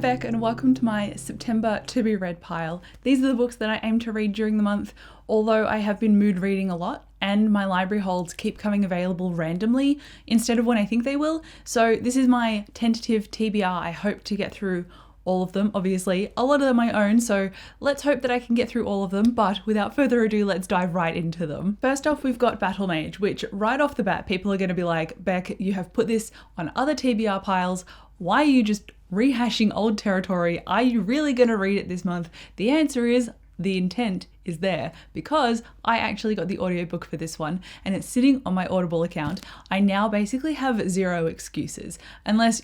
Beck and welcome to my September to be read pile. These are the books that I aim to read during the month, although I have been mood reading a lot and my library holds keep coming available randomly instead of when I think they will. So this is my tentative TBR. I hope to get through all of them, obviously. A lot of them I own, so let's hope that I can get through all of them, but without further ado, let's dive right into them. First off, we've got Battle Mage, which right off the bat, people are going to be like, Beck, you have put this on other TBR piles. Why are you just rehashing old territory? Are you really going to read it this month? The answer is the intent is there because I actually got the audiobook for this one and it's sitting on my Audible account. I now basically have zero excuses unless,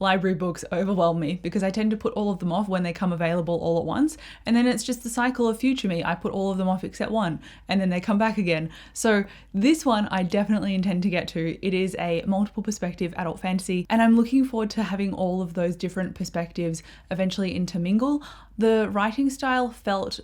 library books overwhelm me because I tend to put all of them off when they come available all at once. And then it's just the cycle of future me. I put all of them off except one and then they come back again. So this one I definitely intend to get to. It is a multiple perspective adult fantasy and I'm looking forward to having all of those different perspectives eventually intermingle. The writing style felt,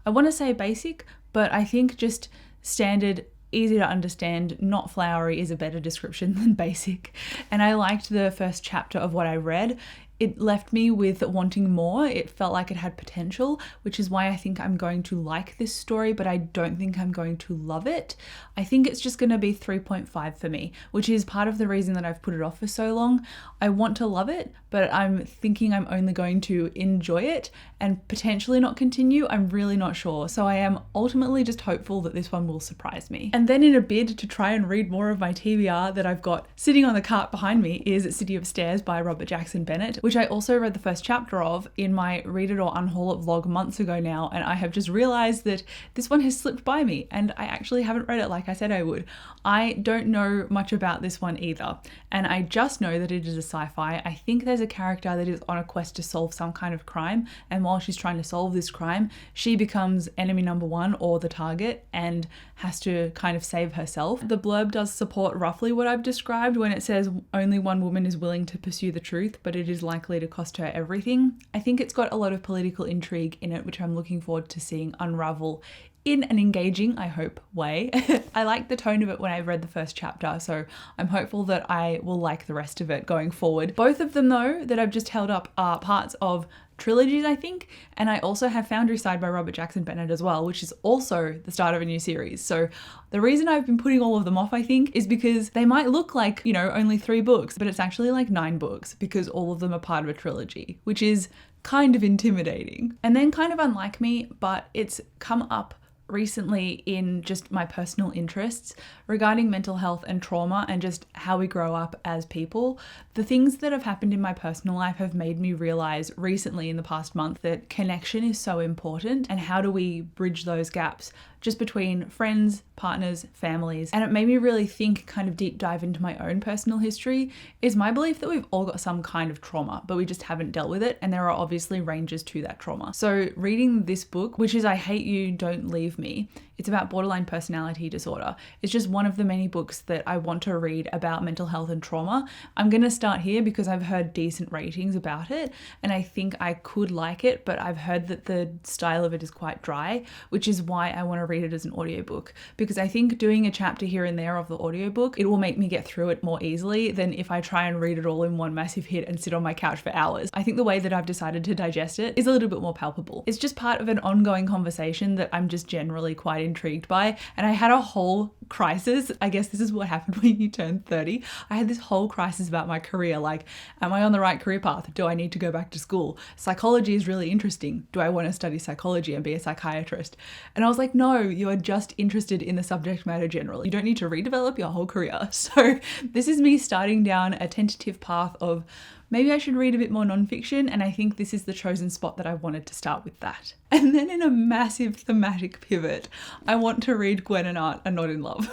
I want to say basic, but I think just standard, easy to understand, not flowery is a better description than basic. And I liked the first chapter of what I read. It left me with wanting more. It felt like it had potential, which is why I think I'm going to like this story, but I don't think I'm going to love it. I think it's just going to be 3.5 for me, which is part of the reason that I've put it off for so long. I want to love it, but I'm thinking I'm only going to enjoy it and potentially not continue. I'm really not sure. So I am ultimately just hopeful that this one will surprise me. And then in a bid to try and read more of my TBR that I've got sitting on the cart behind me is City of Stairs by Robert Jackson Bennett, which I also read the first chapter of in my Read It or Unhaul It vlog months ago now, and I have just realized that this one has slipped by me and I actually haven't read it like I said I would. I don't know much about this one either, and I just know that it is a sci-fi. I think there's a character that is on a quest to solve some kind of crime, and while she's trying to solve this crime, she becomes enemy number one or the target and has to kind of save herself. The blurb does support roughly what I've described when it says only one woman is willing to pursue the truth, but it is likely to cost her everything. I think it's got a lot of political intrigue in it, which I'm looking forward to seeing unravel in an engaging, I hope, way. I liked the tone of it when I read the first chapter, so I'm hopeful that I will like the rest of it going forward. Both of them, though, that I've just held up are parts of trilogies, I think, and I also have Foundry Side by Robert Jackson Bennett as well, which is also the start of a new series. So the reason I've been putting all of them off, I think, is because they might look like, only 3 books, but it's actually like 9 books because all of them are part of a trilogy, which is kind of intimidating. And then kind of unlike me, but it's come up recently in just my personal interests regarding mental health and trauma and just how we grow up as people. The things that have happened in my personal life have made me realize recently in the past month that connection is so important, and how do we bridge those gaps just between friends, partners, families. And it made me really think, kind of deep dive into my own personal history. Is my belief that we've all got some kind of trauma, but we just haven't dealt with it, and there are obviously ranges to that trauma. So reading this book, which is I Hate You, Don't Leave Me, it's about borderline personality disorder. It's just one of the many books that I want to read about mental health and trauma. I'm going to start here because I've heard decent ratings about it and I think I could like it, but I've heard that the style of it is quite dry, which is why I want to read it as an audiobook, because I think doing a chapter here and there of the audiobook, it will make me get through it more easily than if I try and read it all in one massive hit and sit on my couch for hours. I think the way that I've decided to digest it is a little bit more palpable. It's just part of an ongoing conversation that I'm just generally quite intrigued by, and I had a whole crisis. I guess this is what happened when you turn 30. I had this whole crisis about my career, like, am I on the right career path? Do I need to go back to school? Psychology is really interesting. Do I want to study psychology and be a psychiatrist? And I was like, no, you are just interested in the subject matter generally. You don't need to redevelop your whole career. So this is me starting down a tentative path of maybe I should read a bit more nonfiction, and I think this is the chosen spot that I wanted to start with that. And then in a massive thematic pivot, I want to read Gwen and Art Are Not in Love.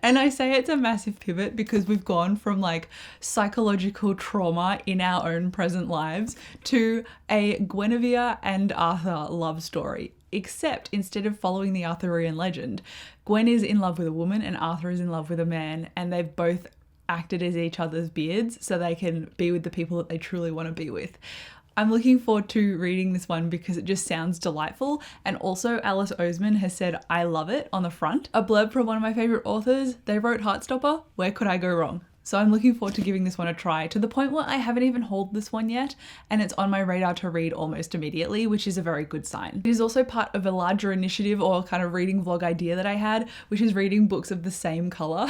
And I say it's a massive pivot because we've gone from like psychological trauma in our own present lives to a Guinevere and Arthur love story. Except instead of following the Arthurian legend, Gwen is in love with a woman and Arthur is in love with a man, and they've both acted as each other's beards so they can be with the people that they truly want to be with. I'm looking forward to reading this one because it just sounds delightful, and also Alice Oseman has said I love it on the front. A blurb from one of my favorite authors, they wrote Heartstopper, where could I go wrong? So I'm looking forward to giving this one a try, to the point where I haven't even hauled this one yet, and it's on my radar to read almost immediately, which is a very good sign. It is also part of a larger initiative or kind of reading vlog idea that I had, which is reading books of the same color.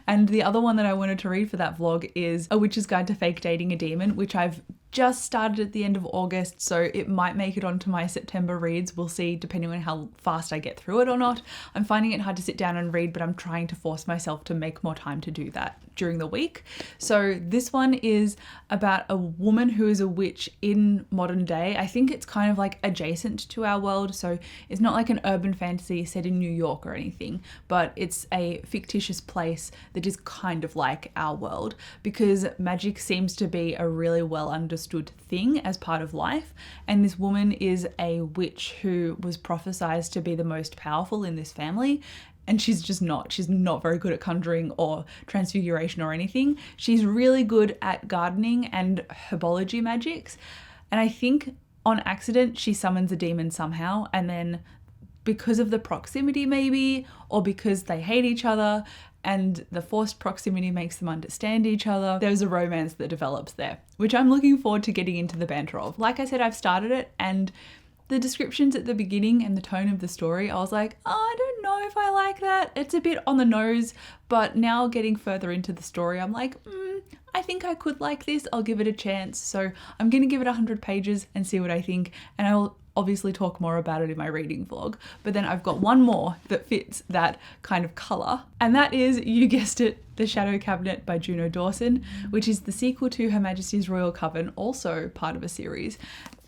And the other one that I wanted to read for that vlog is A Witch's Guide to Fake Dating a Demon, which I've just started at the end of August, so it might make it onto my September reads. We'll see, depending on how fast I get through it or not. I'm finding it hard to sit down and read, but I'm trying to force myself to make more time to do that during the week. So this one is about a woman who is a witch in modern day. I think it's kind of like adjacent to our world, so it's not like an urban fantasy set in New York or anything, but it's a fictitious place that is kind of like our world, because magic seems to be a really well understood thing as part of life. And this woman is a witch who was prophesized to be the most powerful in this family. And she's just not. She's not very good at conjuring or transfiguration or anything. She's really good at gardening and herbology magics. And I think on accident, she summons a demon somehow. And then because of the proximity maybe, or because they hate each other, and the forced proximity makes them understand each other, there's a romance that develops there, which I'm looking forward to getting into the banter of. Like I said, I've started it, and the descriptions at the beginning and the tone of the story, I was like, oh, I don't know if I like that. It's a bit on the nose, but now getting further into the story, I'm like, I think I could like this. I'll give it a chance. So I'm going to give it 100 pages and see what I think, and I'll obviously talk more about it in my reading vlog. But then I've got one more that fits that kind of colour, and that is, you guessed it, The Shadow Cabinet by Juno Dawson, which is the sequel to Her Majesty's Royal Coven, also part of a series.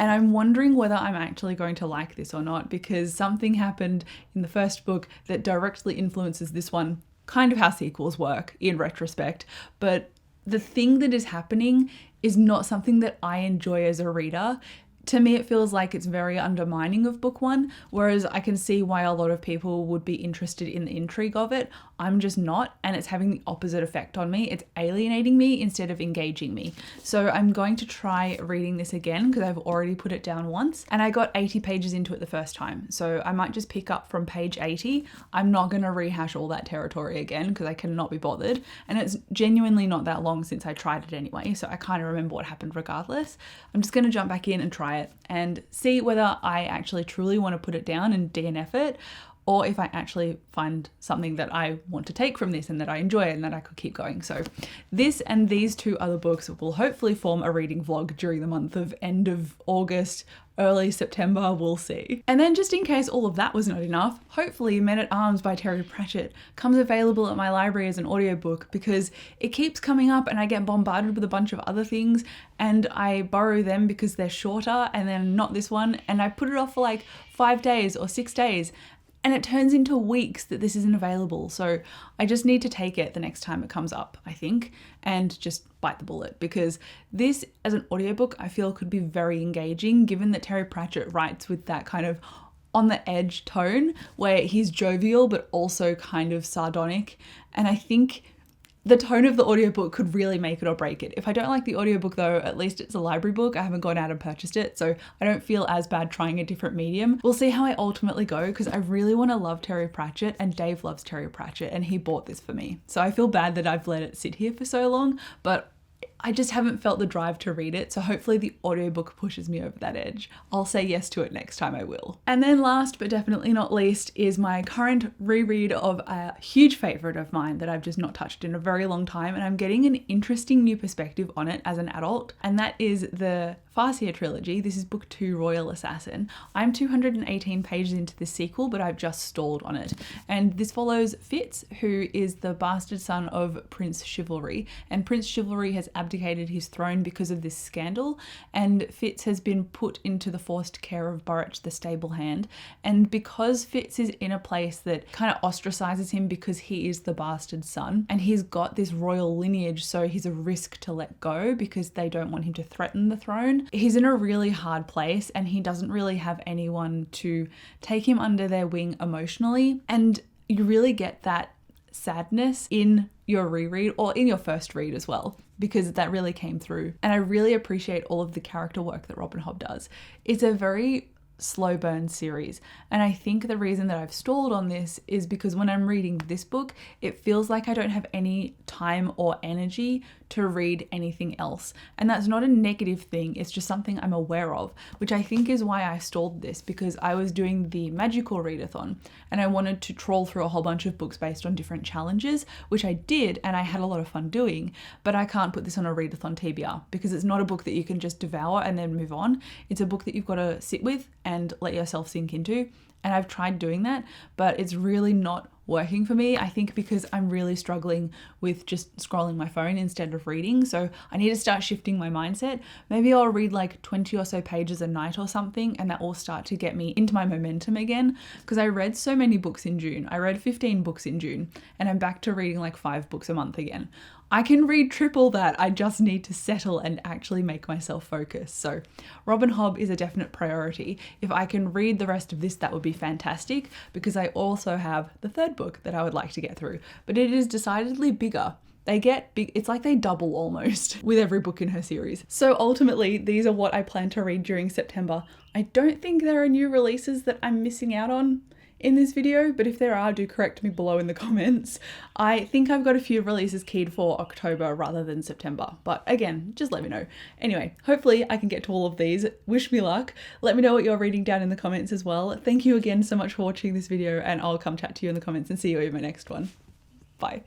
And I'm wondering whether I'm actually going to like this or not, because something happened in the first book that directly influences this one, kind of how sequels work in retrospect. But the thing that is happening is not something that I enjoy as a reader. To me, it feels like it's very undermining of book one, whereas I can see why a lot of people would be interested in the intrigue of it. I'm just not, and it's having the opposite effect on me. It's alienating me instead of engaging me. So I'm going to try reading this again, because I've already put it down once, and I got 80 pages into it the first time. So I might just pick up from page 80. I'm not going to rehash all that territory again, because I cannot be bothered. And it's genuinely not that long since I tried it anyway, so I kind of remember what happened regardless. I'm just going to jump back in and try it and see whether I actually truly want to put it down and DNF it, or if I actually find something that I want to take from this and that I enjoy and that I could keep going. So this and these two other books will hopefully form a reading vlog during the month of end of August, early September, we'll see. And then, just in case all of that was not enough, hopefully Men at Arms by Terry Pratchett comes available at my library as an audiobook, because it keeps coming up and I get bombarded with a bunch of other things and I borrow them because they're shorter, and then not this one, and I put it off for like 5 days or 6 days. And it turns into weeks that this isn't available. So I just need to take it the next time it comes up, I think, and just bite the bullet, because this as an audiobook I feel could be very engaging, given that Terry Pratchett writes with that kind of on the edge tone where he's jovial but also kind of sardonic. And I think the tone of the audiobook could really make it or break it. If I don't like the audiobook though, at least it's a library book. I haven't gone out and purchased it, so I don't feel as bad trying a different medium. We'll see how I ultimately go, because I really want to love Terry Pratchett, and Dave loves Terry Pratchett, and he bought this for me. So I feel bad that I've let it sit here for so long, but I just haven't felt the drive to read it, so hopefully the audiobook pushes me over that edge. I'll say yes to it next time I will. And then last but definitely not least is my current reread of a huge favourite of mine that I've just not touched in a very long time, and I'm getting an interesting new perspective on it as an adult, and that is the Farseer trilogy. This is book 2, Royal Assassin. I'm 218 pages into this sequel, but I've just stalled on it. And this follows Fitz, who is the bastard son of Prince Chivalry. And Prince Chivalry has abdicated his throne because of this scandal. And Fitz has been put into the forced care of Burrich, the stable hand. And because Fitz is in a place that kind of ostracizes him because he is the bastard son, and he's got this royal lineage, so he's a risk to let go because they don't want him to threaten the throne. He's in a really hard place, and he doesn't really have anyone to take him under their wing emotionally. And you really get that sadness in your reread, or in your first read as well, because that really came through. And I really appreciate all of the character work that Robin Hobb does. It's a very slow burn series. And I think the reason that I've stalled on this is because when I'm reading this book, it feels like I don't have any time or energy to read anything else. And that's not a negative thing, it's just something I'm aware of, which I think is why I stalled this, because I was doing the magical readathon and I wanted to trawl through a whole bunch of books based on different challenges, which I did and I had a lot of fun doing, but I can't put this on a readathon TBR because it's not a book that you can just devour and then move on. It's a book that you've got to sit with and let yourself sink into. And I've tried doing that, but it's really not working for me. I think because I'm really struggling with just scrolling my phone instead of reading. So I need to start shifting my mindset. Maybe I'll read like 20 or so pages a night or something, and that will start to get me into my momentum again. Because I read so many books in June. I read 15 books in June, and I'm back to reading like 5 books a month again. I can read triple that. I just need to settle and actually make myself focus. So Robin Hobb is a definite priority. If I can read the rest of this, that would be fantastic, because I also have the third book that I would like to get through, but it is decidedly bigger. They get big, it's like they double almost with every book in her series. So ultimately, these are what I plan to read during September. I don't think there are new releases that I'm missing out on in this video, but if there are, do correct me below in the comments. I think I've got a few releases keyed for October rather than September, but again, just let me know. Anyway, hopefully I can get to all of these. Wish me luck. Let me know what you're reading down in the comments as well. Thank you again so much for watching this video, and I'll come chat to you in the comments and see you in my next one. Bye.